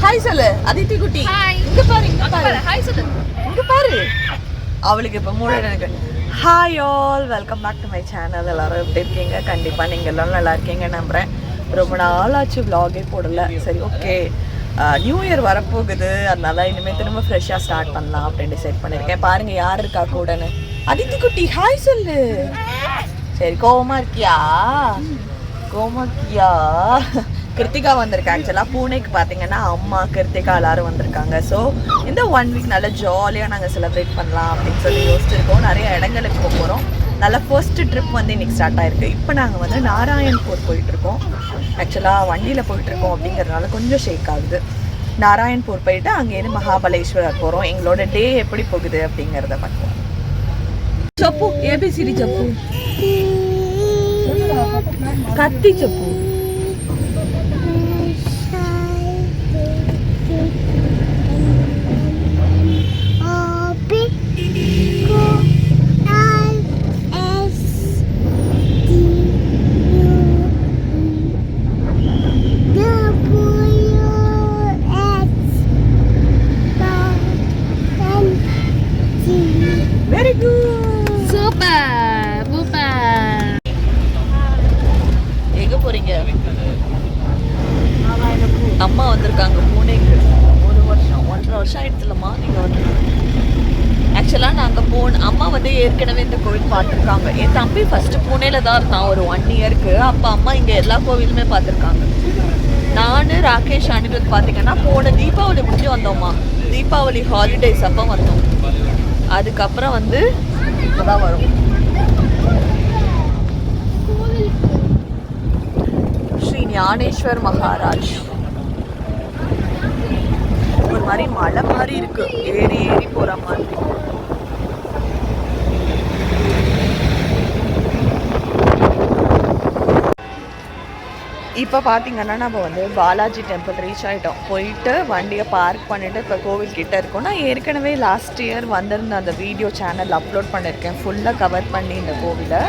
Hi சொல்லு அதித்தி குட்டி. இங்க பாரு, இங்க பாரு. ஹாய் சொல்லு. இங்க பாரு. அவளுக்கு இப்ப மூட எனக்கு. Hi all, welcome back to my channel. எல்லாரும் எப்படி இருக்கீங்க? கண்டிப்பா நீங்க எல்லாரும் நல்லா இருக்கீங்க நம்புறேன். ரொம்ப நாள் ஆச்சு vlog-ஏ போடல. சரி ஓகே, நியூ இயர் வரப்போகுது, அதனால இனிமேல் திரும்ப ஃப்ரெஷ்ஷாக ஸ்டார்ட் பண்ணலாம் அப்படின்னு டிசைட் பண்ணியிருக்கேன். பாருங்க யார் இருக்கா கூடன்னு. அதித்தி குட்டி ஹாய் சொல்லு. சரி, கோவமா இருக்கியா? கோவமா இருக்கியா? கிருத்திகா வந்திருக்கா. ஆக்சுவலாக பூனேக்கு பார்த்தீங்கன்னா அம்மா கிருத்திகா எல்லாரும் வந்திருக்காங்க. ஸோ இந்த 1 வீக் நல்லா ஜாலியாக நாங்கள் செலிப்ரேட் பண்ணலாம் அப்படின்னு சொல்லி யோசிச்சிருக்கோம். நிறைய இடங்களுக்கு போக போகிறோம். நல்ல ஃபர்ஸ்ட் ட்ரிப் வந்து இன்றைக்கி ஸ்டார்ட் ஆகிருக்கு. இப்போ நாங்கள் வந்து நாராயண்பூர் போயிட்டுருக்கோம். ஆக்சுவலாக வண்டியில் போயிட்டுருக்கோம் அப்படிங்கிறதுனால கொஞ்சம் ஷேக் ஆகுது. நாராயண்பூர் போயிட்டு அங்கேருந்து மகாபலேஸ்வரர் போகிறோம். எங்களோட டே எப்படி போகுது அப்படிங்கிறத பார்க்கலாம். சப்பு ஏபிசிடி சப்பு கத்தி சப்பு. Very good. Super. Super. எங்க போறீங்க? அம்மா வந்திருக்காங்க பூனேக்கு. 1 வருஷம் 1.5 வருஷம் ஆயிடுச்சுலம்மா நீங்க வந்து. ஆக்சுவலாக நாங்கள் அம்மா வந்து ஏற்கனவே இந்த கோவில் பார்த்துருக்காங்க. என் தம்பி ஃபஸ்ட்டு பூனேல தான் இருந்தான் ஒரு 1 இயருக்கு. அப்போ அம்மா இங்கே எல்லா கோவிலுமே பார்த்துருக்காங்க. நான் ராகேஷ் அனிருத் பார்த்தீங்கன்னா போன தீபாவளி முடிஞ்சு வந்தோம்மா. தீபாவளி ஹாலிடேஸ் அப்போ வந்தோம். அதுக்கப்புறம் வந்து இப்போதான் வரும். ஸ்ரீ ஞானேஸ்வர் மகாராஜ். ஒரு மாதிரி மலை மாதிரி இருக்கு, ஏறி ஏறி போற மாதிரி. இப்போ பார்த்தீங்கன்னா நம்ம வந்து பாலாஜி டெம்பிள் ரீச் ஆகிட்டோம். போயிட்டு வண்டியை பார்க் பண்ணிவிட்டு இப்போ கோவில் கிட்டே இருக்கோம். நான் ஏற்கனவே லாஸ்ட் இயர் வந்திருந்த அந்த வீடியோ சேனல் அப்லோட் பண்ணியிருக்கேன், ஃபுல்லாக கவர் பண்ணி இந்த கோவிலை.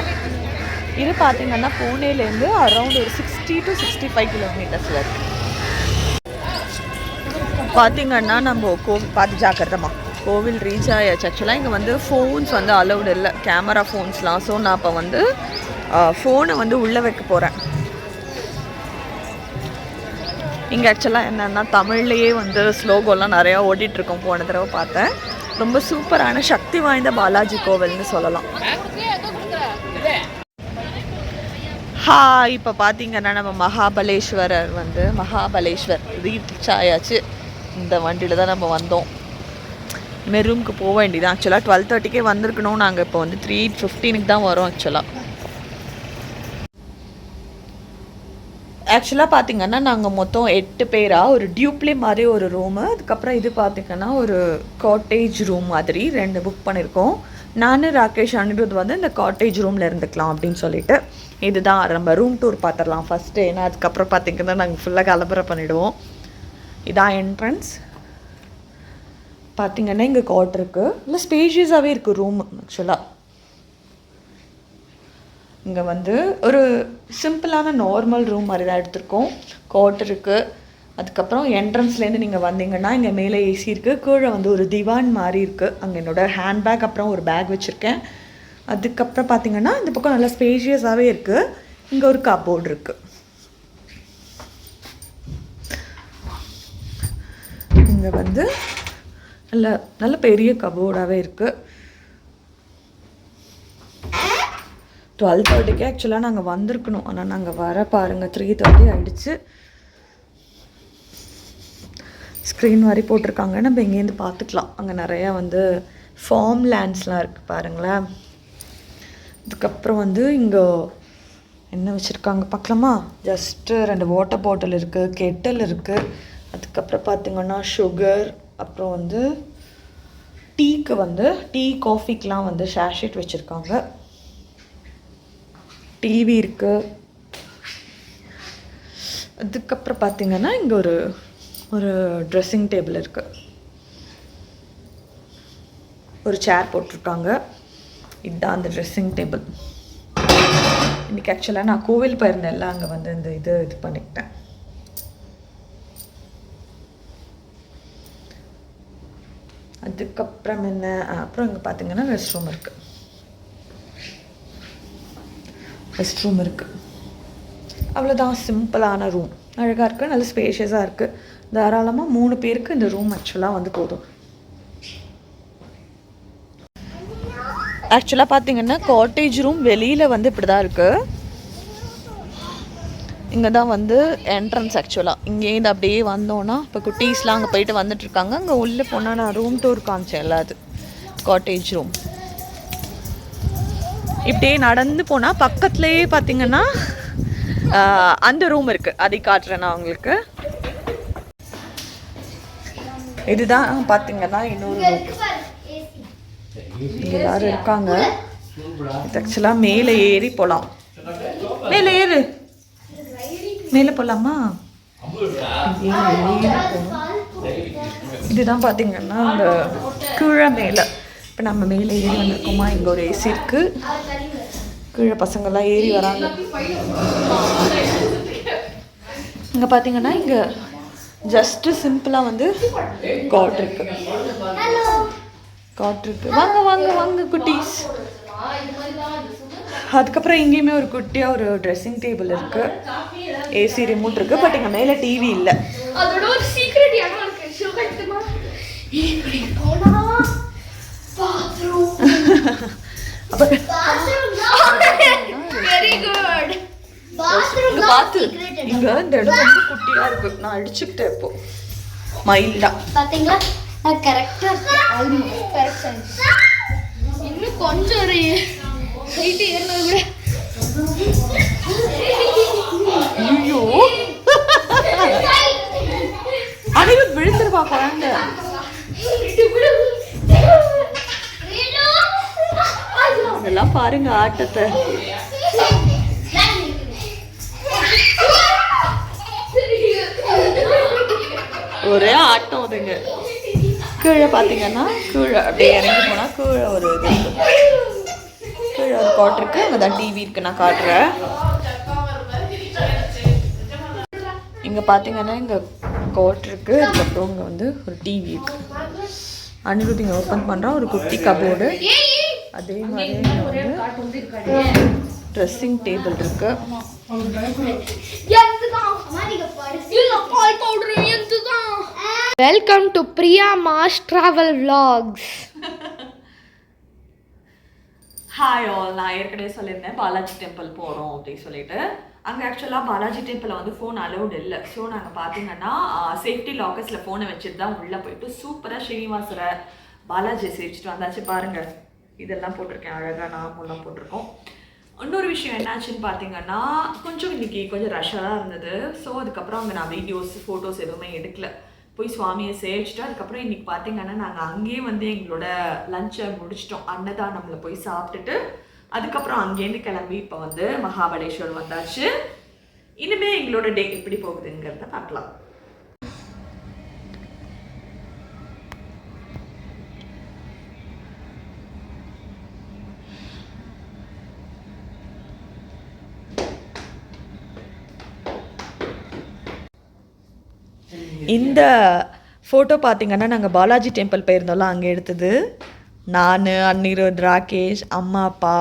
இது பார்த்தீங்கன்னா பூனேலேருந்து அரௌண்ட் ஒரு 60 to 65 கிலோமீட்டர்ஸில் இருக்குது. பார்த்தீங்கன்னா நம்ம கோவில் பார்த்து ஜாக்கிரதமா கோவில் ரீச் ஆயாச்சு. ஆக்சுவலாக இங்கே வந்து ஃபோன்ஸ் வந்து அலௌடு இல்லை, கேமரா ஃபோன்ஸ்லாம். ஸோ நான் இப்போ வந்து ஃபோனை வந்து உள்ளே வைக்க போகிறேன். இங்கே ஆக்சுவலாக என்னென்னா தமிழ்லேயே வந்து ஸ்லோகோலாம் நிறையா ஓடிட்டுருக்கோம். போன தடவை பார்த்தேன். ரொம்ப சூப்பரான சக்தி வாய்ந்த பாலாஜி கோவில்னு சொல்லலாம். இப்போ பார்த்தீங்கன்னா நம்ம மகாபலேஸ்வர் ரீச் ஆயாச்சு. இந்த வண்டியில் தான் நம்ம வந்தோம். இனிமேல் ரூமுக்கு போக வேண்டியதான். ஆக்சுவலாக 12:30க்கே வந்திருக்கணும். நாங்கள் இப்போ வந்து 3:15க்கு தான் வரோம். ஆக்சுவலாக பார்த்தீங்கன்னா நாங்கள் மொத்தம் 8 பேராக ஒரு டியூப்ளே மாதிரி ஒரு ரூமு, அதுக்கப்புறம் இது பார்த்திங்கன்னா ஒரு காட்டேஜ் ரூம் மாதிரி 2 புக் பண்ணியிருக்கோம். நான் ராகேஷ் அனிருத் வந்து இந்த காட்டேஜ் ரூமில் இருந்துக்கலாம் அப்படின்னு சொல்லிட்டு இதுதான் நம்ம ரூம் டூர் பார்த்துடலாம் ஃபஸ்ட்டு. ஏன்னா அதுக்கப்புறம் பார்த்திங்கன்னா நாங்கள் ஃபுல்லாக கலப்பரை பண்ணிவிடுவோம். இதான் என்ட்ரன்ஸ். பார்த்திங்கன்னா இங்கே காட் இருக்குது, இல்லை ஸ்பேஷியஸாகவே இருக்குது ரூம். ஆக்சுவலாக இங்கே வந்து ஒரு சிம்பிளான நார்மல் ரூம் மாதிரி தான் எடுத்திருக்கோம். காட் இருக்குது. அதுக்கப்புறம் என்ட்ரன்ஸ்லேருந்து நீங்கள் வந்தீங்கன்னா இங்கே மேலே ஏசி இருக்குது, கீழே வந்து ஒரு திவான் மாதிரி இருக்குது. அங்கே என்னோடய ஹேண்ட்பேக் அப்புறம் ஒரு பேக் வச்சுருக்கேன். அதுக்கப்புறம் பார்த்திங்கன்னா இந்த பக்கம் நல்லா ஸ்பேஷியஸாகவே இருக்குது. இங்கே ஒரு கப்போர்டு இருக்குது. இங்கே வந்து நல்ல பெரிய கபோர்டாகவே இருக்குது. 12:30க்கே ஆக்சுவலாக நாங்கள் வந்திருக்கணும். ஆனால் நாங்கள் வர பாருங்கள் 3:30 ஆகிடுச்சு. ஸ்க்ரீன் மாதிரி போட்டிருக்காங்க, நம்ம இங்கேருந்து பார்த்துக்கலாம். அங்கே நிறையா வந்து ஃபார்ம் லேண்ட்ஸ்லாம் இருக்குது பாருங்களேன். அதுக்கப்புறம் வந்து இங்கே என்ன வச்சுருக்காங்க பார்க்கலாமா? ஜஸ்ட்டு 2 வாட்டர் பாட்டில் இருக்குது, கெட்டில் இருக்குது. அதுக்கப்புறம் பார்த்திங்கன்னா சுகர், அப்புறம் வந்து டீக்கு வந்து காஃபிக்கெலாம் வந்து ஷேஷெட் வச்சுருக்காங்க. டிவி இருக்குது. அதுக்கப்புறம் பார்த்திங்கன்னா இங்கே ஒரு ட்ரெஸ்ஸிங் டேபிள் இருக்குது, ஒரு சேர் போட்டிருக்காங்க. இதுதான் அந்த ட்ரெஸ்ஸிங் டேபிள். இன்றைக்கி ஆக்சுவலாக நான் கோவில் போயிருந்தேன்ல, அங்கே வந்து இந்த இது பண்ணிக்கிட்டேன். அதுக்கப்புறம் என்ன, அப்புறம் இங்கே பார்த்தீங்கன்னா ரெஸ்ட் ரூம் இருக்குது. அவ்வளோதான், சிம்பிளான ரூம், அழகாக இருக்குது, நல்ல ஸ்பேஷியஸாக இருக்குது. தாராளமாக 3 பேருக்கு இந்த ரூம் ஆக்சுவலாக வந்து போதும். ஆக்சுவலாக பார்த்தீங்கன்னா காட்டேஜ் ரூம் வெளியில் வந்து இப்படி தான் இருக்குது. இங்கே தான் வந்து என்ட்ரன்ஸ். ஆக்சுவலாக இங்கேருந்து அப்படியே வந்தோன்னா இப்போ குட்டீஸ்லாம் அங்கே போயிட்டு வந்துட்டுருக்காங்க. அங்கே உள்ளே போனால் நான் ரூம் டூர் காமிச்சேன் எல்லாது காட்டேஜ் ரூம். இப்படியே நடந்து போனால் பக்கத்துலேயே பார்த்தீங்கன்னா அந்த ரூம் இருக்குது, அதை காட்டுறேன் நான் உங்களுக்கு. இதுதான் பார்த்தீங்கன்னா இன்னொரு ரூம். இங்கே யாரும் இருக்காங்க. இது ஆக்சுவலாக மேலே ஏறி போகலாம். மேலே போகலாமா? இதுதான் பார்த்தீங்கன்னா அந்த கீழே மேலே. இப்போ நம்ம மேலே ஏறி வந்திருக்கோமா, இங்கே ஒரு ஏசி இருக்குது. கீழே பசங்கள்லாம் ஏறி வராங்க. இங்கே பார்த்தீங்கன்னா இங்கே ஜஸ்ட்டு சிம்பிளாக வந்து காட் இருக்கு. வாங்க வாங்க வாங்க குட்டீஸ். அதுக்கப்புறம் இங்கேயுமே ஒரு குட்டியாக ஒரு ட்ரெஸ்ஸிங் டேபிள் இருக்குது, ஏசி ரிமோட் இருக்குது. பட் இங்கே மேலே டிவி இல்லை. அதோட ஒரு சீக்ரெட் இடம் இருக்கு. Very good. இங்க பாத்து, இங்க இந்த இடம் ரொம்ப குட்டியா இருக்கு. நான் அடிச்சுக்கிட்டேன் இப்போ மைல்டா. பாத்தீங்களா, நான் கரெக்டா இருக்கேன். Almost correct. இன்னும் கொஞ்சம் ஒரு ஹைட் ஏறணும் கூட. ஐயோ, அடிவு விழுந்துருவா குழந்தை. இதெல்லாம் பாருங்க ஆட்டத்தை. ஒரே ஆட்டம் அதுங்க. கீழே பார்த்தீங்கன்னா கீழே அப்படியே இறங்கி போனால் கீழே ஒரு இது இருக்கு. கீழே ஒரு காட் இருக்கு, அங்கே தான் டிவி இருக்கு. நான் காட்டுறேன். இங்கே பார்த்தீங்கன்னா இங்கே காட் இருக்கு. அதுக்கப்புறம் இங்கே வந்து ஒரு டிவி இருக்கு. அனிருத் இங்கே ஓப்பன் பண்ணுறோம். ஒரு குட்டி கபோர்டு. அதே மாதிரி வந்து ட்ரெஸ்ஸிங் டேபிள் இருக்கு. Welcome to Priya mass travel vlogs. Hi all, நான் ஏற்கனவே சொல்லியிருந்தேன் பாலாஜி டெம்பிள் போகிறோம் அப்படின்னு சொல்லிட்டு. அங்கே ஆக்சுவலாக பாலாஜி டெம்பிளில் வந்து ஃபோன் அலௌட் இல்லை. ஸோ நாங்கள் பார்த்தீங்கன்னா சேஃப்டி லாக்கர்ஸில் ஃபோனை வச்சுட்டு தான் உள்ளே போயிட்டு சூப்பராக ஸ்ரீனிவாசரை பாலாஜியை சேவிச்சிட்டு வந்தாச்சு. பாருங்கள், இதெல்லாம் போட்டிருக்கேன், அழகாக நாமெல்லாம் போட்டிருக்கோம். இன்னொரு விஷயம் என்னாச்சுன்னு பார்த்தீங்கன்னா, கொஞ்சம் இன்றைக்கி கொஞ்சம் ரஷ்ஷாக தான் இருந்தது. ஸோ அதுக்கப்புறம் அங்கே நான் வீடியோஸ் ஃபோட்டோஸ் எதுவுமே எடுக்கல. போய் சுவாமியை சேவிச்சுட்டு அதுக்கப்புறம் இன்றைக்கி பார்த்தீங்கன்னா நாங்கள் அங்கேயே வந்து எங்களோட லஞ்சை முடிச்சிட்டோம். அன்னதானமில் போய் சாப்பிட்டுட்டு அதுக்கப்புறம் அங்கேருந்து கிளம்பி இப்போ வந்து மகாபலேஸ்வர் வந்தாச்சு. இனிமேல் எங்களோட டே எப்படி போகுதுங்கிறத பார்க்கலாம். இந்த ஃபோட்டோ பார்த்தீங்கன்னா நாங்கள் பாலாஜி டெம்பிள் போயிருந்தோம்ல, அங்கே எடுத்தது. நான், அனிருத், ராகேஷ், அம்மா, அப்பா,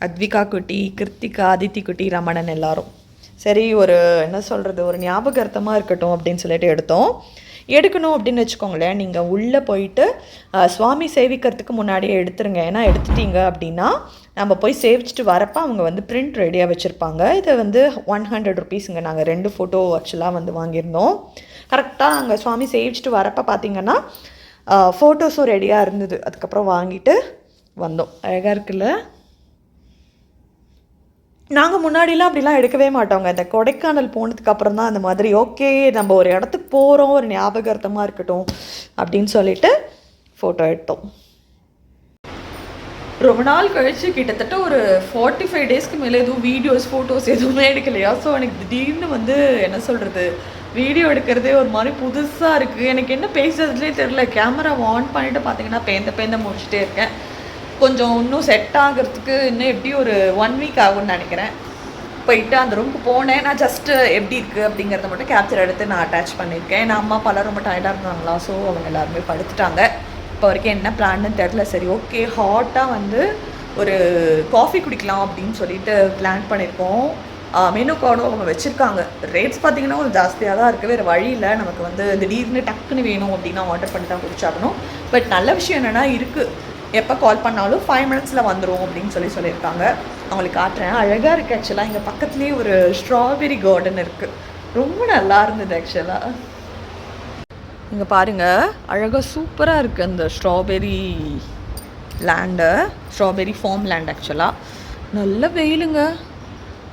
அத்விகா குட்டி, கிருத்திகா, அதித்தி குட்டி, ரமணன் எல்லாரும். சரி, ஒரு என்ன சொல்கிறது, ஒரு ஞாபகார்த்தமாக இருக்கட்டும் அப்படின்னு சொல்லிட்டு எடுத்தோம். எடுக்கணும் அப்படின்னு வச்சுக்கோங்களேன், நீங்கள் உள்ளே போயிட்டு சுவாமி சேவிக்கிறதுக்கு முன்னாடியே எடுத்துருங்க. ஏன்னா எடுத்துட்டீங்க அப்படின்னா நம்ம போய் சேவிச்சுட்டு வரப்போ அவங்க வந்து பிரிண்ட் ரெடியாக வச்சுருப்பாங்க. இதை வந்து 100 ருபீஸுங்க. நாங்கள் 2 ஃபோட்டோ ஆக்சுவலாக வந்து வாங்கியிருந்தோம். கரெக்டாக நாங்கள் சுவாமி சேவிச்சுட்டு வரப்போ பார்த்திங்கன்னா ஃபோட்டோஸும் ரெடியாக இருந்தது. அதுக்கப்புறம் வாங்கிட்டு வந்தோம். அழகாக இருக்குல்ல. நாங்கள் முன்னாடிலாம் அப்படிலாம் எடுக்கவே மாட்டோங்க. இந்த கொடைக்கானல் போனதுக்கப்புறம் தான் அந்த மாதிரி ஓகே நம்ம ஒரு இடத்துக்கு போகிறோம், ஒரு ஞாபகார்த்தமாக இருக்கட்டும் அப்படின்னு சொல்லிட்டு ஃபோட்டோ எடுத்தோம். ரொம்ப நாள் கழிச்சு கிட்டத்தட்ட ஒரு 45 டேஸ்க்கு மேலே எதுவும் வீடியோஸ் ஃபோட்டோஸ் எதுவுமே எடுக்கலையா. ஸோ எனக்கு திடீர்னு வந்து என்ன சொல்கிறது, வீடியோ எடுக்கிறதே ஒரு மாதிரி புதுசாக இருக்குது. எனக்கு என்ன பேசுறதுலேயே தெரில. கேமராவை ஆன் பண்ணிவிட்டு பார்த்தீங்கன்னா பேந்த முடிச்சுட்டே இருக்கேன். கொஞ்சம் இன்னும் செட் ஆகிறதுக்கு இன்னும் எப்படி ஒரு 1 வீக் ஆகும்னு நினைக்கிறேன். போயிட்டு அந்த ரூமுக்கு போனேன். நான் ஜஸ்ட்டு எப்படி இருக்குது அப்படிங்கிறத மட்டும் கேப்சர் எடுத்து நான் அட்டாச் பண்ணியிருக்கேன். ஏன்னா அம்மா அப்பாலாம் ரொம்ப டயர்டாக இருந்தாங்களா. ஸோ அவங்க எல்லாருமே படுத்துட்டாங்க. இப்போ வரைக்கும் என்ன பிளான்னு தெரில. சரி ஓகே ஹாட்டாக வந்து ஒரு காஃபி குடிக்கலாம் அப்படின்னு சொல்லிட்டு பிளான் பண்ணியிருக்கோம். மெனு கார்டும் அவங்க வச்சுருக்காங்க. ரேட்ஸ் பார்த்திங்கன்னா கொஞ்சம் ஜாஸ்தியாக தான் இருக்குது. வேறு வழியில் நமக்கு வந்து திடீர்னு டக்குன்னு வேணும் அப்படின்னா ஆர்டர் பண்ணி தான் குடிச்சாகணும். பட் நல்ல விஷயம் என்னென்னா இருக்குது, எப்போ கால் பண்ணாலும் 5 மினிட்ஸில் வந்துடும் அப்படின்னு சொல்லியிருக்காங்க. அவங்களுக்கு காட்டுறேன். அழகாக இருக்குது ஆக்சுவலாக. இங்கே பக்கத்துலேயே ஒரு ஸ்ட்ராபெரி கார்டன் இருக்குது. ரொம்ப நல்லா இருந்தது ஆக்சுவலாக. இங்கே பாருங்கள், அழகாக சூப்பராக இருக்குது அந்த strawberry land, strawberry farm land. ஆக்சுவலாக நல்ல வெயிலுங்க.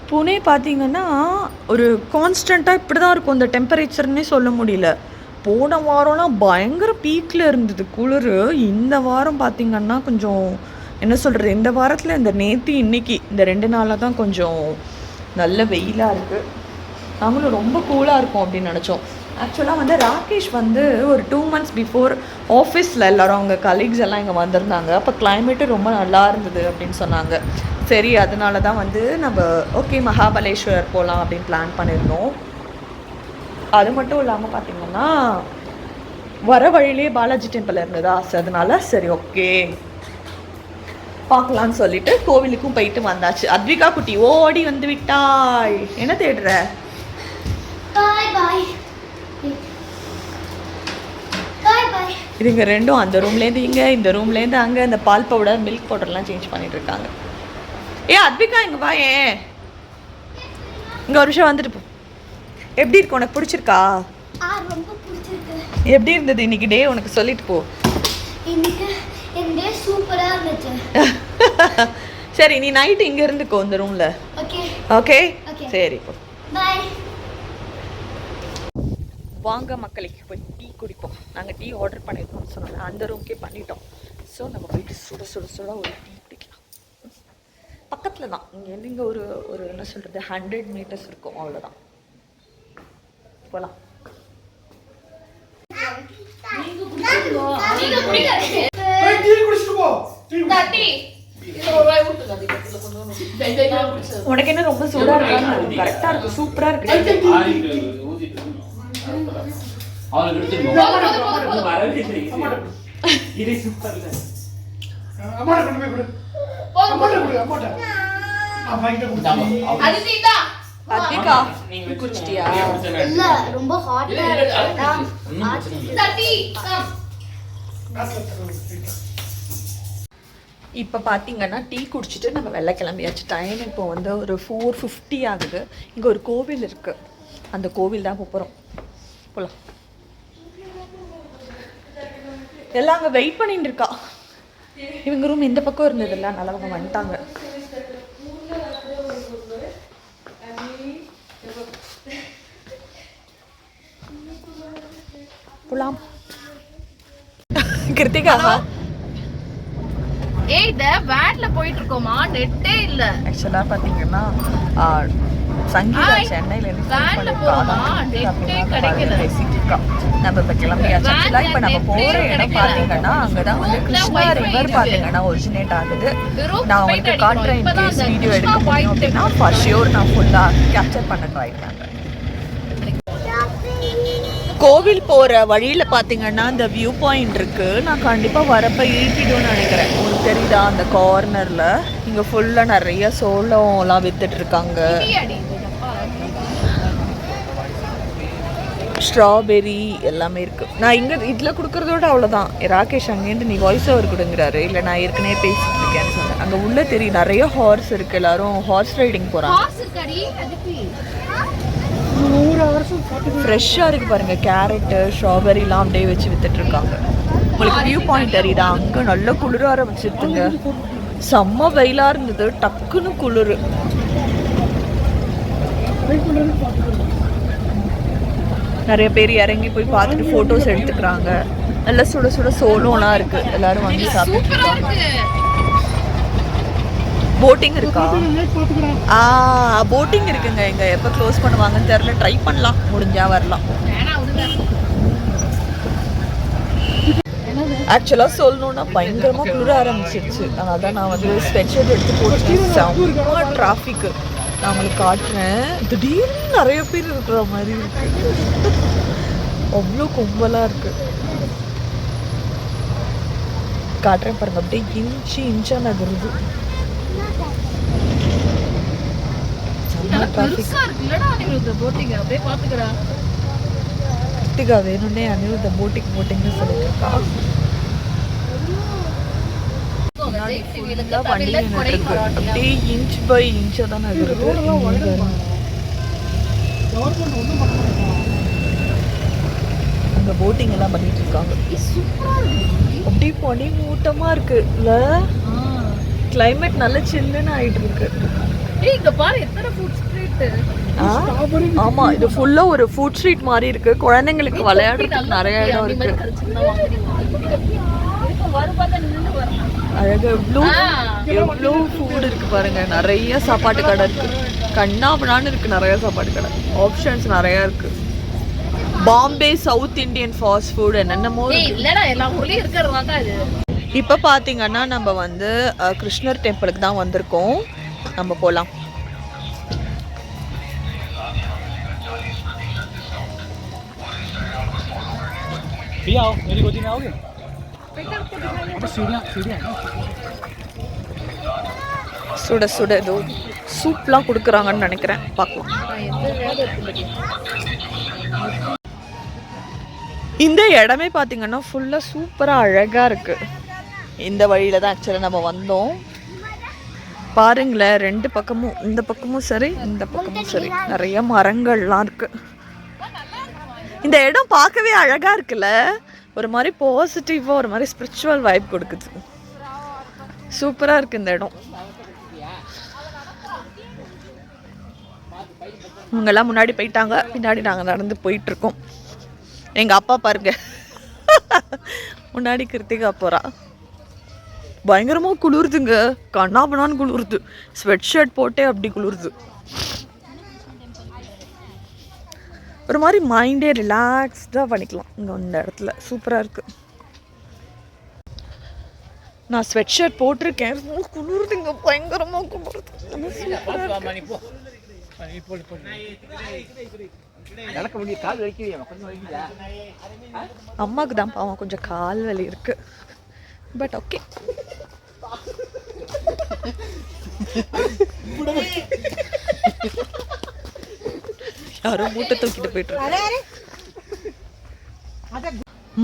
புனே பார்த்திங்கன்னா ஒரு கான்ஸ்டண்ட்டாக இப்படி தான் இருக்கும். அந்த டெம்பரேச்சர்னே சொல்ல முடியல. போன வாரம்லாம் பயங்கர பீக்கில் இருந்தது குளிர். இந்த வாரம் பார்த்திங்கன்னா கொஞ்சம் என்ன சொல்கிறது, இந்த வாரத்தில் இந்த நேற்று இன்னைக்கு இந்த 2 நாளாக தான் கொஞ்சம் நல்ல வெயிலாக இருக்குது. நாங்களும் ரொம்ப கூலாக இருக்கும் அப்படின்னு நினச்சோம். ஆக்சுவலாக வந்து ராகேஷ் வந்து ஒரு 2 months பிஃபோர் ஆஃபீஸில் எல்லோரும் அவங்க கலீக்ஸ் எல்லாம் இங்கே வந்திருந்தாங்க. அப்போ கிளைமேட்டு ரொம்ப நல்லா இருந்தது அப்படின்னு சொன்னாங்க. சரி அதனால தான் வந்து நம்ம ஓகே மகாபலேஸ்வர் போகலாம் அப்படின்னு பிளான் பண்ணியிருந்தோம். அது மட்டும் இல்லாமல் பார்த்திங்கன்னா வர வழியிலே பாலாஜி டெம்பிள் இருந்ததா, அதனால சரி ஓகே பார்க்கலான்னு சொல்லிட்டு கோவிலுக்கும் போயிட்டு வந்தாச்சு. அத்விகா குட்டி ஓடி வந்து விட்டாய். என்ன தேடுற? இதுங்க ரெண்டும் அந்த ரூம்லேருந்து இங்கே, இந்த ரூம்லேருந்து அங்கே இந்த பால் பவுடர் மில்க் பவுடர்லாம் சேஞ்ச் பண்ணிட்டு இருக்காங்க. அத்விகா இங்கே வா, ஏன் இங்கே ஒரு விஷயம் வந்துட்டு போ. எப்படி இருக்கு, உனக்கு பிடிச்சிருக்கா? ரொம்ப பிடிச்சிருக்கு. எப்படி இருந்தது இன்னைக்கு டே உனக்கு சொல்லிட்டு போ. இன்னைக்கு என் டே சூப்பரா இருந்துச்சு. சரி நீ நைட் இங்க இருந்துக்கோ இந்த ரூம்ல. ஓகே ஓகே சரி போ. பை. வாங்க மக்களுக்கு போய் டீ குடிப்போம். நாங்கள் டீ ஆர்டர் பண்ணியிருக்கோம்னு சொன்னாங்க, அந்த ரூம்க்கே பண்ணிட்டோம். ஸோ நம்ம போயிட்டு சுட சுட சுட ஒரு டீ குடிக்கலாம். பக்கத்தில் தான், இங்கேருந்து இங்கே ஒரு என்ன சொல்கிறது 100 meters இருக்கும், அவ்வளோதான். போகலாம். உனக்கு என்ன ரொம்ப சூடா இருக்கு? கரெக்டா இருக்கு, சூப்பரா இருக்கு. அத்விகா குடிச்சிட்டியா? இல்ல ரொம்ப ஹாட்டா இருக்கு. இப்போ பார்த்தீங்கன்னா டீ குடிச்சிட்டு நம்ம வெளில கிளம்பியாச்சு. டைம் இப்போ வந்து ஒரு 4:50 ஆகுது. இங்கே ஒரு கோவில் இருக்குது, அந்த கோவில் தான் போகிறோம். போகலாம். எல்லாம் அங்கே வெயிட் பண்ணிட்டு இருக்கா. இவங்க ரூம் இந்த பக்கம் இருந்ததில்ல, நல்லா அவங்க வந்துட்டாங்க. போகலாம். கிருத்திகா இந்த வேன்ல போயிட்டு இருக்கோமா, நெட்டே இல்ல. ஆக்சுவலா பாத்தீங்கன்னா சங்கீதா சென்னையில இருந்து நம்ம இப்ப கிளம்பியாச்சு. ஆக்சுவலா இப்ப நம்ம போற இடம் பாத்தீங்கன்னா அங்கதான் வந்து கிருஷ்ணா ரிவர் பாத்தீங்கன்னா ஒரிஜினேட் ஆகுது. நான் உங்களுக்கு காட்டுறேன். இன்கேஸ் வீடியோ எடுக்க முடியும் அப்படின்னா ஃபார் ஷியோர் நான் ஃபுல்லா கேப்சர் பண்ண ட்ரை பண்றேன். கோவில் போகிற வழியில் பார்த்தீங்கன்னா இந்த வியூ பாயிண்ட் இருக்குது. நான் கண்டிப்பாக வரப்போ ஈட்டிடும்னு நினைக்கிறேன். உங்களுக்கு தெரியுதா அந்த கார்னரில் இங்கே ஃபுல்லாக நிறைய சோளம்லாம் விற்றுட்ருக்காங்க. ஸ்ட்ராபெரி எல்லாமே இருக்குது. நான் இங்கே இதில் கொடுக்குறதோட அவ்வளோதான். ராகேஷ் அங்கேருந்து நீ வாய்ஸ் ஓவர் கொடுங்குறாரு. இல்லை நான் ஏற்கனவே பேசிட்டு இருக்கேன்னு சொன்னேன். அங்கே உள்ளே தெரியும் நிறைய ஹார்ஸ் இருக்குது. எல்லோரும் ஹார்ஸ் ரைடிங் போகிறாங்க. ஃப்ரெஷ்ஷாக இருக்குது பாருங்கள். கேரட்டு ஸ்ட்ராபெரிலாம் அப்படியே வச்சு விற்றுட்ருக்காங்க. உங்களுக்கு வியூ பாயிண்ட் தெரியுதா? அங்கே நல்ல குளிர ஆரம்பிச்சிருக்குங்க. செம்ம வெயிலாக இருந்தது, டக்குன்னு குளிர். நிறைய பேர் இறங்கி போய் பார்த்துட்டு ஃபோட்டோஸ் எடுத்துக்கிறாங்க. நல்லா சுட சுட சோளம்லாம் இருக்குது. எல்லோரும் வாங்கி சாப்பிட்டுருக்காங்க. போட்டிங் இருக்கா? போட்டிங் இருக்குங்க. இங்கே எப்போ க்ளோஸ் பண்ணுவாங்கன்னு தெரில. ட்ரை பண்ணலாம், முடிஞ்சா வரலாம். ஆக்சுவலாக சொல்லணுன்னா பயங்கரமாக குளிர ஆரம்பிச்சிருச்சு. அதனால தான் நான் வந்து ஸ்வெட்ஷர்ட் எடுத்து போட்டு செம்ம டிராஃபிக்கு. நான் உங்களுக்கு காட்டுறேன். திடீர்னு நிறைய பேர் இருக்கிற மாதிரி இருக்கு. அவ்வளோ கும்பலாக இருக்குது. காட்டுறேன் பாருங்க, அப்படியே இன்ச்சா நகருது. கிருத்திகா வேணும்னே அனிருத்த போட்டிங்னு சொல்லியிருக்கா. அப்படியே இன்ச் பை இன்ச்சா தான் நகருது. அங்க போட்டிங் எல்லாம் பண்ணிட்டு இருக்காங்க. அப்படியே பனி மூட்டமா இருக்கு இல்ல, கிளைமேட் நல்ல சில்லுன்னு ஆயிட்டு இருக்கு. ஆமா, இது ஃபுல்லா ஒரு ஃபுட் ஸ்ட்ரீட் மாதிரி இருக்கு. குழந்தைங்களுக்கு விளையாடுறதுக்கு நிறைய இடம் இருக்கு. அழகா எவ்வளோ ஃபுட் இருக்கு பாருங்க. நிறைய சாப்பாட்டு கடை இருக்கு. கண்ணாபுனான்னு இருக்கு. நிறைய சாப்பாட்டு கடை, ஆப்ஷன்ஸ் நிறைய இருக்கு. Bombay south Indian fast food என்னென்னமோ இப்போ பார்த்தீங்கன்னா நம்ம வந்து கிருஷ்ணர் டெம்பிளுக்கு தான் வந்திருக்கோம். நம்ம போகலாம். சுட சுட ஏதோ சூப்லாம் கொடுக்குறாங்கன்னு நினைக்கிறேன். பார்க்கலாம். இந்த இடமே பார்த்தீங்கன்னா ஃபுல்லாக சூப்பராக அழகாக இருக்குது. இந்த வழியில் தான் ஆக்சுவலாக நம்ம வந்தோம். பாருங்களேன், ரெண்டு பக்கமும், இந்த பக்கமும் சரி இந்த பக்கமும் சரி, நிறைய மரங்கள்லாம் இருக்குது. இந்த இடம் பார்க்கவே அழகாக இருக்குல்ல, ஒரு மாதிரி பாசிட்டிவாக ஒரு மாதிரி ஸ்பிரிச்சுவல் வைப் கொடுக்குது. சூப்பராக இருக்குது இந்த இடம். இவங்கெல்லாம் முன்னாடி போயிட்டாங்க, பின்னாடி நாங்கள் நடந்து போயிட்டுருக்கோம். எங்கள் அப்பா பாருங்க, முன்னாடி கிருத்திகா போகிறா. பயங்கரமாக குளிருதுங்க, கண்ணாபண்ணான்னு குளிருது. ஸ்வெட் ஷர்ட் போட்டே அப்படி குளிருது. ஒரு மாதிரி மைண்டே ரிலாக்ஸ்டாக பண்ணிக்கலாம் இங்கே இந்த இடத்துல. சூப்பராக இருக்குது. நான் ஸ்வெட் ஷர்ட் போட்டிருக்கேன், குளிருதுங்க, பயங்கரமாக குளிருது. அம்மாவுக்கு தான் பாவம் கொஞ்சம் கால் வலி இருக்கு. But okay. யாரோ மூட்டை தூக்கிட்டு போயிட்டு இருக்காங்க.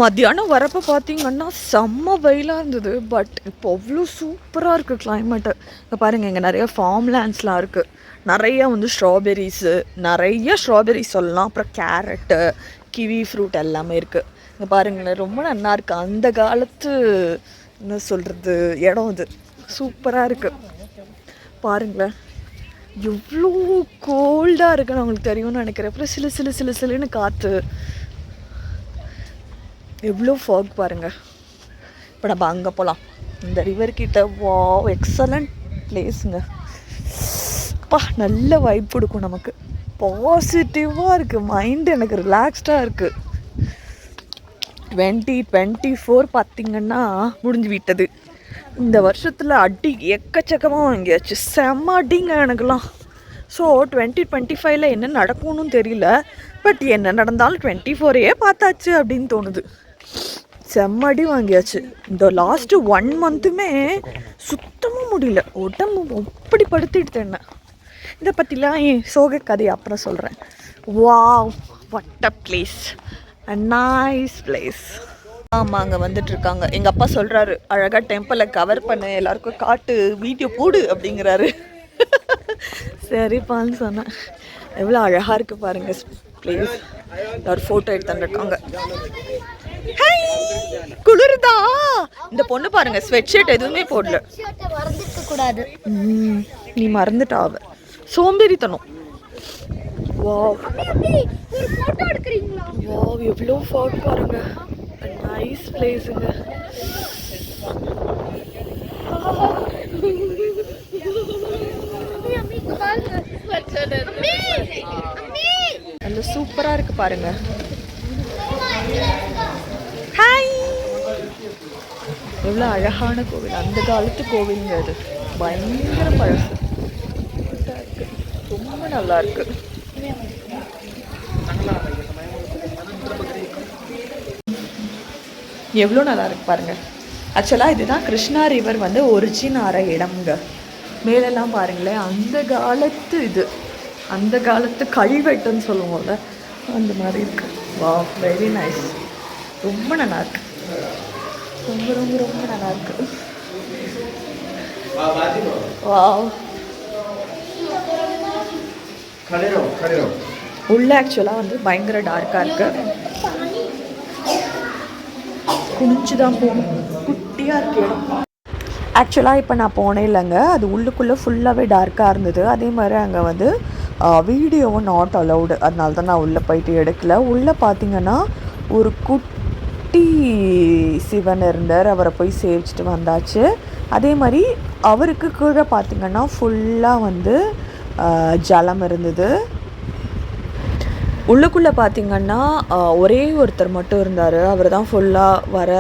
மத்தியானம் வரப்போ பார்த்தீங்கன்னா செம்ம வெயிலாக இருந்தது. பட் இப்போ அவ்வளோ சூப்பராக இருக்குது கிளைமேட்டு. இப்போ பாருங்கள், இங்கே நிறைய ஃபார்ம் லேண்ட்ஸ்லாம் இருக்குது. நிறைய வந்து ஸ்ட்ராபெரிஸு, நிறைய ஸ்ட்ராபெரிஸ் சொல்லலாம். அப்புறம் கேரட்டு, கிவி ஃப்ரூட் எல்லாமே இருக்குது. இங்கே பாருங்களேன், ரொம்ப நல்லா இருக்குது. அந்த காலத்து என்ன சொல்கிறது இடம் இது. சூப்பராக இருக்குது. பாருங்களேன், எவ்வளோ கோல்டாக இருக்குன்னு அவங்களுக்கு தெரியும்னு நினைக்கிறேன். அப்புறம் சிலுன்னு காற்று, எவ்வளோ ஃபாக் பாருங்கள். இப்போ நம்ம அங்கே போகலாம், இந்த ரிவர்கிட்ட. Wow, excellent பிளேஸுங்க. அப்பா, நல்ல வைப் கொடுக்கும் நமக்கு. பாசிட்டிவாக இருக்குது, மைண்டு எனக்கு ரிலாக்ஸ்டாக இருக்குது. 2024 பார்த்திங்கன்னா முடிஞ்சு விட்டது. இந்த வருஷத்தில் அடி எக்கச்சக்கமாக வாங்கியாச்சு. செம்ம அடிங்க எனக்குலாம். ஸோ 2025 என்ன நடக்கும்னு தெரியல. பட் என்ன நடந்தாலும் 24 பார்த்தாச்சு அப்படின்னு தோணுது. செம்மடி வாங்கியாச்சு. இந்த லாஸ்ட்டு 1 மந்த்துமே சுத்தமாக முடியல, உடம்பு அப்படி படுத்திட்டு என்ன. இதை பற்றிலாம் என் சோக கதையை அப்புறம் சொல்கிறேன். Wow, what a place, a nice place. ஆமாம், அங்கே வந்துட்டுருக்காங்க. எங்கள் அப்பா சொல்கிறாரு, அழகாக டெம்பிளை கவர் பண்ணு, எல்லாருக்கும் காட்டு, வீடியோ போடு அப்படிங்கிறாரு. சரிப்பான்னு சொன்னேன். எவ்வளோ அழகாக இருக்குது பாருங்கள் பிளேஸ். ஒரு ஃபோட்டோ எடுத்து தந்துருக்காங்க. குளிருதா? இந்த பொண்ணு பாருங்க, ஸ்வெட் ஷர்ட் எதுவுமே போடல. கூடாது, நீ மறந்துட்டா. அவ சோம்பேறித்தனம். வாவ், ஒரு போட்டோ எடுக்கறீங்களா? வாவ், எவ்வளோ ஃபாக் பாருங்க. நைஸ் பிளேஸுங்க. நல்ல சூப்பராக இருக்கு பாருங்க. ஹாய், எவ்வளோ அழகான கோவில். அந்த காலத்து கோவிலுங்க அது. பயங்கர பழசு, இருக்கு, ரொம்ப நல்லா இருக்கு. எவ்வளோ நல்லா இருக்கு பாருங்க. ஆக்சுவலாக இதுதான் கிருஷ்ணா ரிவர் வந்து ஒரிஜின் ஆகிற இடம்ங்க. மேலெல்லாம் பாருங்களேன், அந்த காலத்து அந்த காலத்து கல்வெட்டுன்னு சொல்லுவோம்ல, அந்த மாதிரி இருக்கு. வா, வெரி நைஸ். ரொம்ப நல்லா இருக்கு. ரொம்ப ரொம்ப ரொம்ப நல்லா இருக்கு. வா, உள்ள ஆக்சுவலாக வந்து பயங்கர டார்க்காக இருக்கு. குளிச்சு தான் போகணும். குட்டியாக இருக்கு இடம். ஆக்சுவலாக இப்போ நான் போனேன் இல்லைங்க, அது உள்ளுக்குள்ளே ஃபுல்லாகவே டார்க்காக இருந்தது. அதே மாதிரி அங்கே வந்து வீடியோவும் நாட் அலவுடு. அதனால தான் நான் உள்ளே போயிட்டு எடுக்கல. உள்ளே பார்த்தீங்கன்னா ஒரு குட்டி சிவன் இருந்தார். அவரை போய் சேவிச்சிட்டு வந்தாச்சு. அதே மாதிரி அவருக்கு கீழே பார்த்திங்கன்னா ஃபுல்லாக வந்து ஜலம் இருந்தது. உள்ளுக்குள்ளே பார்த்திங்கன்னா ஒரே ஒருத்தர் மட்டும் இருந்தார். அவர் தான் ஃபுல்லாக வர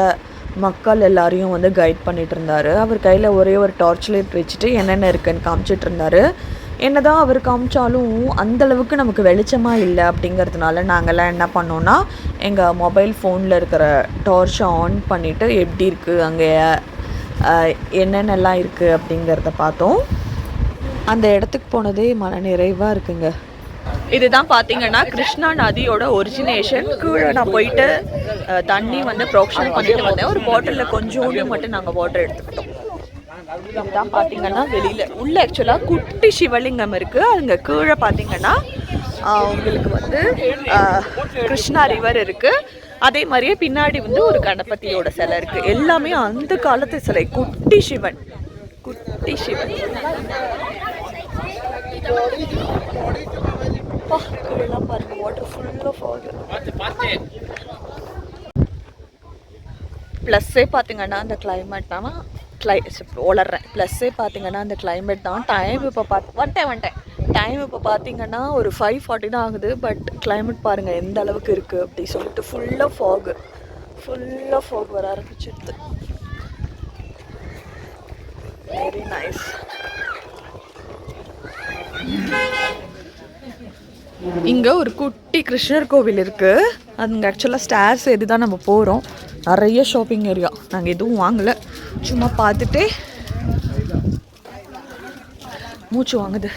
மக்கள் எல்லாரையும் வந்து கைட் பண்ணிகிட்டு இருந்தார். அவர் கையில் ஒரே ஒரு டார்ச் லைட் வச்சுட்டு என்னென்ன இருக்குன்னு காமிச்சிட்டு இருந்தார். என்ன தான் அவர் காமிச்சாலும் அந்தளவுக்கு நமக்கு வெளிச்சமாக இல்லை. அப்படிங்கிறதுனால நாங்கள்லாம் என்ன பண்ணோன்னா, எங்கள் மொபைல் ஃபோனில் இருக்கிற டார்ச்சை ஆன் பண்ணிவிட்டு எப்படி இருக்குது, அங்கே என்னென்னலாம் இருக்குது அப்படிங்கிறத பார்த்தோம். அந்த இடத்துக்கு போனதே மன நிறைவாக இருக்குங்க. இதுதான் பார்த்தீங்கன்னா கிருஷ்ணா நதியோட ஒரிஜினேஷன். கீழே நான் போயிட்டு தண்ணி வந்து ப்ரொக்ஷன் பண்ணிட்டு வந்தேன். ஒரு பாட்டிலில் கொஞ்சோண்டு மட்டும் நாங்கள் வாட்டர் எடுத்துக்கிட்டோம். இதுதான் பார்த்தீங்கன்னா வெளியில் உள்ள ஆக்சுவலாக குட்டி சிவலிங்கம் இருக்குது. அங்கே கீழே பார்த்தீங்கன்னா உங்களுக்கு வந்து கிருஷ்ணா ரிவர் இருக்குது. அதே மாதிரியே பின்னாடி வந்து ஒரு கணபதியோட சிலை இருக்குது. எல்லாமே அந்த காலத்து சிலை. குட்டி சிவன், குட்டி சிவன். பாருங்க, வாட்டர் ஃபுல்லாக ஃபாக். ப்ளஸ்ஸே பார்த்தீங்கன்னா அந்த கிளைமேட் தான் வளர்றேன். ப்ளஸ்ஸே பார்த்தீங்கன்னா அந்த கிளைமேட் தான். டைம் இப்போ வந்துட்டேன். டைம் இப்போ பார்த்தீங்கன்னா ஒரு 5:40 தான் ஆகுது. பட் கிளைமேட் பாருங்கள் எந்த அளவுக்கு இருக்குது அப்படி சொல்லிட்டு ஃபுல்லாக ஃபாக் வர ஆரம்பிச்சிடுது. Very nice. இங்கே ஒரு குட்டி கிருஷ்ணர் கோவில் இருக்குது. அங்கே ஆக்சுவலாக ஸ்டேர்ஸ் எது தான் நம்ம போகிறோம். நிறைய ஷாப்பிங் ஏரியா. நாங்கள் எதுவும் வாங்கலை, சும்மா பார்த்துட்டே மூச்சு வாங்குது.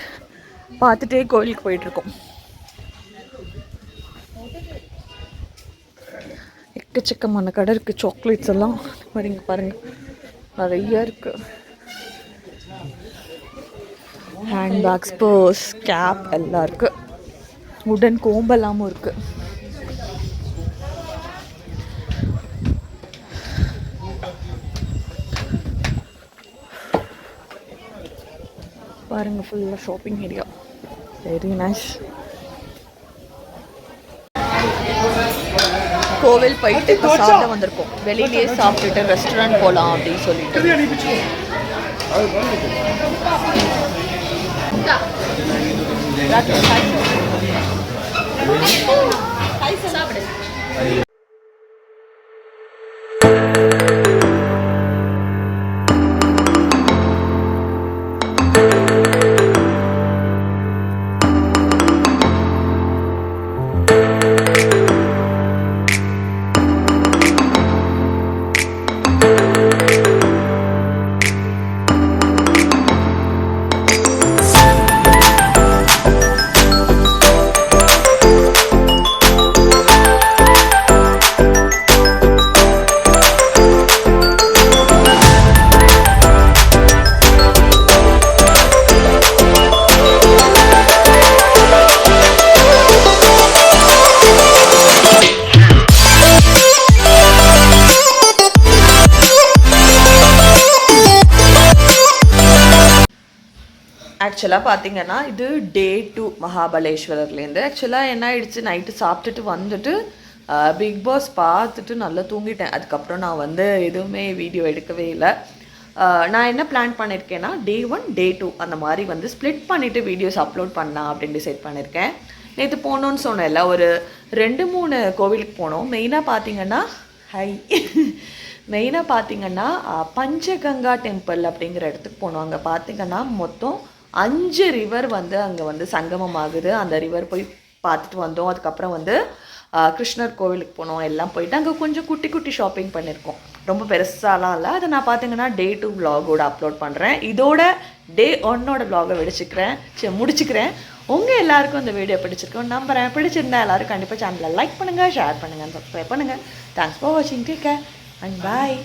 பார்த்துட்டே கோவிலுக்கு போயிட்டுருக்கோம். எக்கச்சக்கமான கடை இருக்குது. சாக்லேட்ஸ் எல்லாம் பாருங்க நிறைய இருக்குது. ஹேண்ட்பேக்ஸ், பர்ஸ், கேப் எல்லாம் இருக்குது. உடன் கோம்பெல்லாமும் இருக்குது. பாருங்க, ஃபுல்லாக ஷாப்பிங் ஏரியா. Very nice. கோவில் போயிட்டு சாப்பிட வந்திருக்கோம். வெளியிலேயே சாப்பிட்டுட்டு ரெஸ்டாரண்ட் போகலாம் அப்படின்னு சொல்லிட்டு. சாப்பிடு. ஆக்சுவலாக பார்த்தீங்கன்னா இது டே 2 மகாபலேஸ்வரர்லேருந்து. ஆக்சுவலாக என்ன ஆயிடுச்சு, நைட்டு சாப்பிட்டுட்டு வந்துட்டு பிக் பாஸ் பார்த்துட்டு நல்லா தூங்கிட்டேன். அதுக்கப்புறம் நான் வந்து எதுவுமே வீடியோ எடுக்கவே இல்லை. நான் என்ன பிளான் பண்ணியிருக்கேன்னா டே 1 டே 2 அந்த மாதிரி வந்து ஸ்ப்ளிட் பண்ணிவிட்டு வீடியோஸ் அப்லோட் பண்ணலாம் அப்படின்னு டிசைட் பண்ணியிருக்கேன். நேற்று போகணுன்னு சொன்னேன்ல, ஒரு 2-3 கோவிலுக்கு போனோம். மெயினாக பார்த்தீங்கன்னா பஞ்சகங்கா டெம்பிள் அப்படிங்கிற இடத்துக்கு போனோம். அங்கே பார்த்தீங்கன்னா மொத்தம் 5 ரிவர் வந்து அங்கே வந்து சங்கமம் ஆகுது. அந்த ரிவர் போய் பார்த்துட்டு வந்தோம். அதுக்கப்புறம் வந்து கிருஷ்ணர் கோவிலுக்கு போனோம், எல்லாம் போயிட்டு அங்கே கொஞ்சம் குட்டி குட்டி ஷாப்பிங் பண்ணியிருக்கோம். ரொம்ப பெருசாலாம் இல்லை. அதை நான் பார்த்தீங்கன்னா Day 2 vlog-ஓட அப்லோட் பண்ணுறேன். இதோட Day 1-ஓட vlog-ஐ முடிச்சுக்கிறேன். உங்கள் எல்லாருக்கும் இந்த வீடியோ பிடிச்சிருக்கோம் நம்புறேன். பிடிச்சிருந்தா எல்லாரும் கண்டிப்பாக சேனலை லைக் பண்ணுங்கள், ஷேர் பண்ணுங்கள், சப்ஸ்கிரைப் பண்ணுங்கள். தேங்க்ஸ் ஃபார் வாட்சிங். Take care and bye.